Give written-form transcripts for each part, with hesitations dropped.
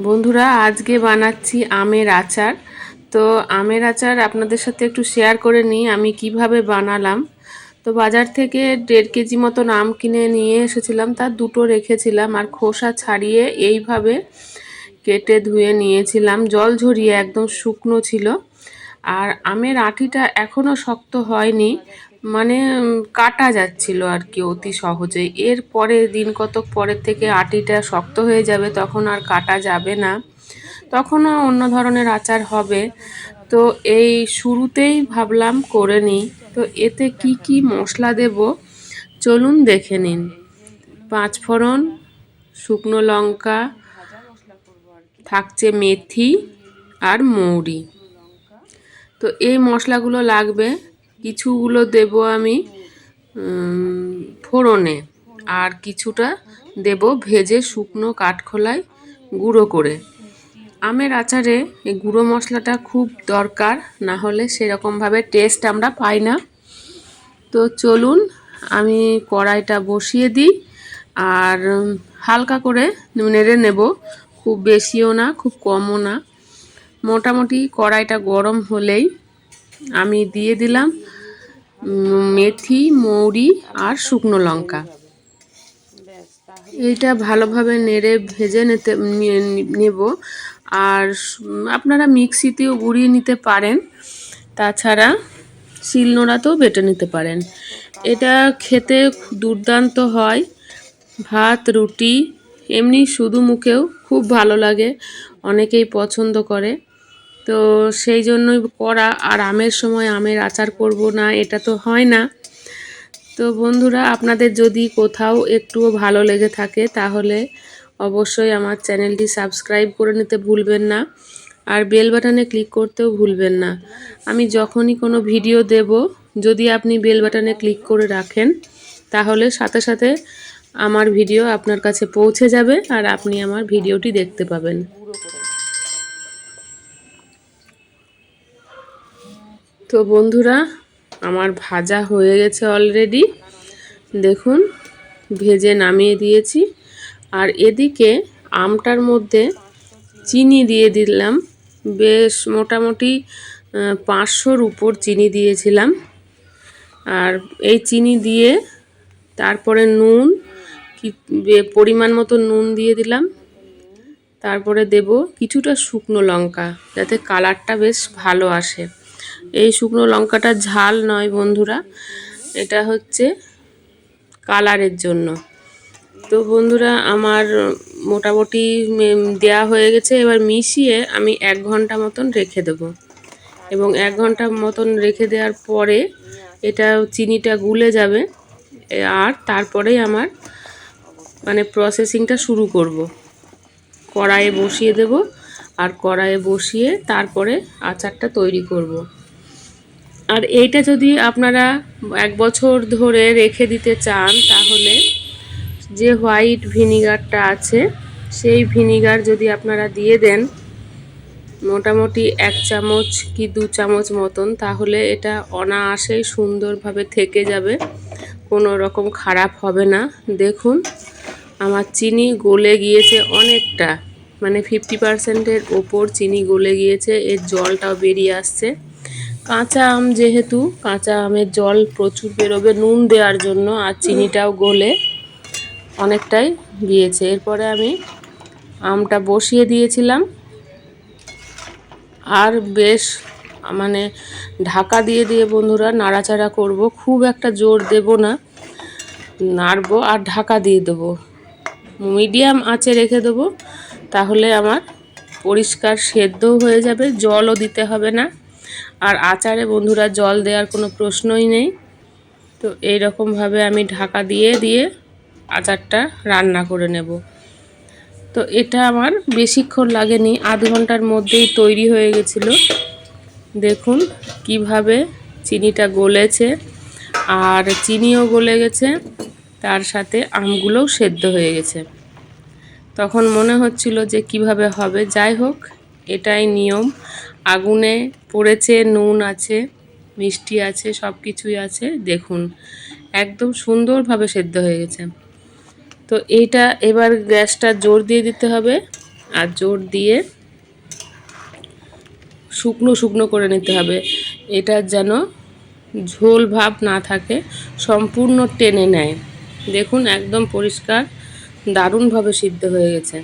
বন্ধুরা, আজকে বানাচ্ছি আমের আচার। তো আমের আচার আপনাদের সাথে একটু শেয়ার করে নিই আমি কিভাবে বানালাম। তো বাজার থেকে 1.5 কেজি মতন আম কিনে নিয়ে এসেছিলাম, তার দুটো রেখেছিলাম আর খোসা ছাড়িয়ে এইভাবে কেটে ধুয়ে নিয়েছিলাম, জল ঝরিয়ে একদম শুকনো ছিল। আর আমের আঁটিটা এখনও শক্ত হয়নি, মানে কাটা যাচ্ছিল আর কি অতি সহজেই। এর পরে দিন কতক পরের থেকে আঁটিটা শক্ত হয়ে যাবে, তখন আর কাটা যাবে না, তখনও অন্য ধরনের আচার হবে। তো এই শুরুতেই ভাবলাম করে নিই। তো এতে কি কি মশলা দেব চলুন দেখে নিন। 5 ফোড়ন, শুকনো লঙ্কা, থাকছে মেথি আর মৌরি। তো এই মশলাগুলো লাগবে। কিছুগুলো দেব আমি ফোড়নে, আর কিছুটা দেব ভেজে শুকনো কাঠখোলায় গুঁড়ো করে। আমের আচারে এই গুঁড়ো মশলাটা খুব দরকার, না হলে সেরকমভাবে টেস্ট আমরা পাই না। তো চলুন আমি কড়াইটা বসিয়ে দিই আর হালকা করে নেড়ে নেব, খুব বেশিও না খুব কমও না। মোটামুটি কড়াইটা গরম হলেই আমি দিয়ে দিলাম মেথি, মৌরি আর শুকনো লঙ্কা। এইটা ভালোভাবে নেড়ে ভেজে নেব। আর আপনারা মিক্সিতেও গুঁড়িয়ে নিতে পারেন, তাছাড়া শিলনোড়াতেও বেটে নিতে পারেন। এটা খেতে দুর্দান্ত হয়, ভাত, রুটি, এমনি শুধু মুখেও খুব ভালো লাগে, অনেকেই পছন্দ করে। তো সেই জন্যই করা। আর আমের সময় আমের আচার করব না, এটা তো হয় না। তো বন্ধুরা, আপনাদের যদি কোথাও একটুও ভালো লেগে থাকে তাহলে অবশ্যই আমার চ্যানেলটি সাবস্ক্রাইব করে নিতে ভুলবেন না, আর বেল বাটনে ক্লিক করতেও ভুলবেন না। আমি যখনই কোনো ভিডিও দেব, যদি আপনি বেল বাটনে ক্লিক করে রাখেন তাহলে সাথে সাথে আমার ভিডিও আপনার কাছে পৌঁছে যাবে আর আপনি আমার ভিডিওটি দেখতে পাবেন। তো বন্ধুরা, আমার ভাজা হয়ে গেছে অলরেডি, দেখুন ভেজে নামিয়ে দিয়েছি। আর এদিকে আমটার মধ্যে চিনি দিয়ে দিলাম, বেশ মোটামুটি 500-র উপর চিনি দিয়েছিলাম। আর এই চিনি দিয়ে তারপরে নুন, পরিমাণ মতো নুন দিয়ে দিলাম। তারপরে দেব কিছুটা শুকনো লঙ্কা, যাতে কালারটা বেশ ভালো আসে। এই শুকনো লঙ্কাটা ঝাল নয় বন্ধুরা, এটা হচ্ছে কালারের জন্য। তো বন্ধুরা, আমার মোটামুটি দেয়া হয়ে গেছে। এবার মিশিয়ে আমি 1 ঘন্টা মতন রেখে দেব, এবং 1 ঘন্টা মতন রেখে দেওয়ার পরে এটা চিনিটা গুলে যাবে। আর তারপরেই আমার প্রসেসিংটা শুরু করব। কড়াইয়ে বসিয়ে দেব, আর কড়াইয়ে বসিয়ে তারপরে আচারটা তৈরি করব। আর এইটা যদি আপনারা 1 বছর ধরে রেখে দিতে চান, তাহলে যে হোয়াইট ভিনিগারটা আছে সেই ভিনিগার যদি আপনারা দিয়ে দেন মোটামুটি 1 চামচ কি 2 চামচ মতন, তাহলে এটা অনায়াসেই সুন্দরভাবে থেকে যাবে, কোনো রকম খারাপ হবে না। দেখুন আমার চিনি গলে গিয়েছে অনেকটা, 50%-এর ওপর চিনি গলে গিয়েছে, এর জলটাও বেরিয়ে আসছে। কাঁচা আম যেহেতু, কাঁচা আমের জল প্রচুর বেরোবে নুন দেওয়ার জন্য, আর চিনিটাও গলে অনেকটাই গিয়েছে। এরপরে আমি আমটা বসিয়ে দিয়েছিলাম, আর বেশ ঢাকা দিয়ে দিয়ে বন্ধুরা নাড়াচাড়া করব, খুব একটা জোর দেব না, নাড়বো আর ঢাকা দিয়ে দেবো, মিডিয়াম আঁচে রেখে দেবো। তাহলে আমার পরিষ্কার সেদ্ধও হয়ে যাবে, জলও দিতে হবে না। আর আচারে বন্ধুরা জল দেওয়ার কোনো প্রশ্নই নেই। তো এইরকমভাবে আমি ঢাকা দিয়ে দিয়ে আচারটা রান্না করে নেব। তো এটা আমার বেশিক্ষণ লাগেনি, আধ ঘন্টার মধ্যেই তৈরি হয়ে গেছিলো। দেখুন কিভাবে চিনিটা গলেছে, আর চিনিও গলে গেছে, তার সাথে আমগুলোও সেদ্ধ হয়ে গেছে। তখন মনে হচ্ছিল যে কিভাবে হবে, যাই হোক এটাই নিয়ম। আগুনে পড়েছে, নুন আছে, মিষ্টি আছে, সব কিছুই আছে। দেখুন একদম সুন্দরভাবে সেদ্ধ হয়ে গেছে। তো এইটা এবার গ্যাসটা জোর দিয়ে দিতে হবে, আর জোর দিয়ে শুকনো শুকনো করে নিতে হবে। এটার যেন ঝোল ভাব না থাকে, সম্পূর্ণ টেনে নেয়। দেখুন একদম পরিষ্কার, দারুণভাবে সিদ্ধ হয়ে গেছে।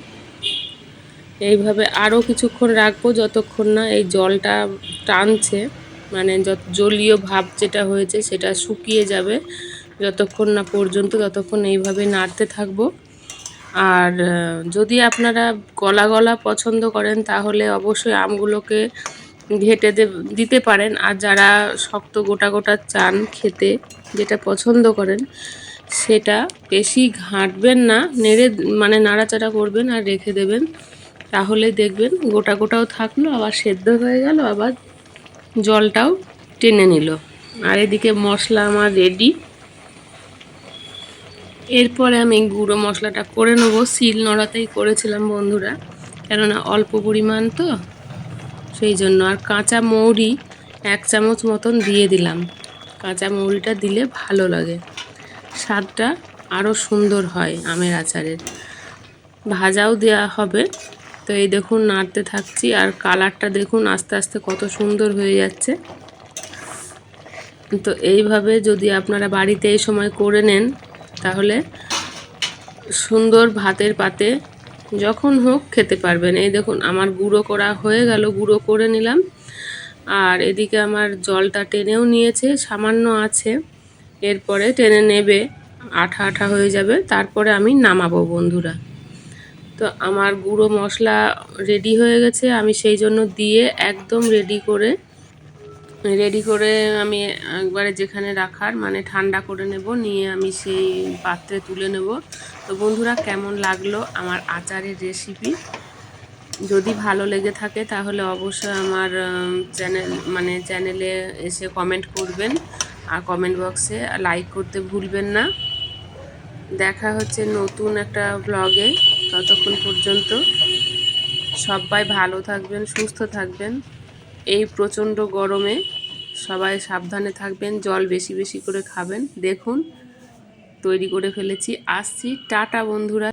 এইভাবে আরও কিছুক্ষণ রাখবো, যতক্ষণ না এই জলটা টানছে, মানে জলীয় ভাব যেটা হয়েছে সেটা শুকিয়ে যাবে, যতক্ষণ না পর্যন্ত ততক্ষণ এইভাবে নাড়তে থাকবো। আর যদি আপনারা গলা গলা পছন্দ করেন তাহলে অবশ্যই আমগুলোকে ঘেঁটে দিতে পারেন। আর যারা শক্ত গোটা গোটা চান খেতে, যেটা পছন্দ করেন, সেটা বেশি ঘাঁটবেন না, নেড়ে মানে নাড়াচাড়া করবেন আর রেখে দেবেন। তাহলে দেখবেন গোটা গোটাও থাকলো, আবার সেদ্ধ হয়ে গেল, আবার জলটাও টেনে নিল। আর এদিকে মশলা আমার রেডি। এরপরে আমি গুঁড়ো মশলাটা করে নেবো। শিল নোড়াতেই করেছিলাম বন্ধুরা, কেননা অল্প পরিমাণ তো, সেই জন্য। আর কাঁচা মৌরি 1 চামচ মতন দিয়ে দিলাম। কাঁচা মৌরিটা দিলে ভালো লাগে, স্বাদটা আরও সুন্দর হয় আমের আচারের। ভাজাও দেওয়া হবে। তো এই দেখুন নাড়তে থাকছি, আর কালারটা দেখুন আস্তে আস্তে কত সুন্দর হয়ে যাচ্ছে। তো এইভাবে যদি আপনারা বাড়িতে এই সময় করে নেন, তাহলে সুন্দর ভাতের পাতে যখন হোক খেতে পারবেন। এই দেখুন আমার গুঁড়ো করা হয়ে গেল, গুঁড়ো করে নিলাম। আর এদিকে আমার জলটা টেনেও নিয়েছে, সামান্য আছে, এরপরে টেনে নেবে, আঠা আঠা হয়ে যাবে, তারপরে আমি নামাবো বন্ধুরা। তো আমার গুঁড়ো মশলা রেডি হয়ে গেছে, আমি সেই জন্য দিয়ে একদম রেডি করে আমি একবারে যেখানে রাখার, মানে ঠান্ডা করে নেব, নিয়ে আমি সেই পাত্রে তুলে নেব। তো বন্ধুরা, কেমন লাগলো আমার আচারের রেসিপি? যদি ভালো লেগে থাকে তাহলে অবশ্যই আমার চ্যানেলে এসে কমেন্ট করবেন, আর কমেন্ট বক্সে লাইক করতে ভুলবেন না। দেখা হচ্ছে নতুন একটা ব্লগে। ততক্ষণ পর্যন্ত সবাই ভালো থাকবেন, সুস্থ থাকবেন। এই প্রচণ্ড গরমে সবাই সাবধানে থাকবেন, জল বেশি বেশি করে খাবেন। দেখুন তৈরি করে ফেলেছি, আসছি, টাটা বন্ধুরা।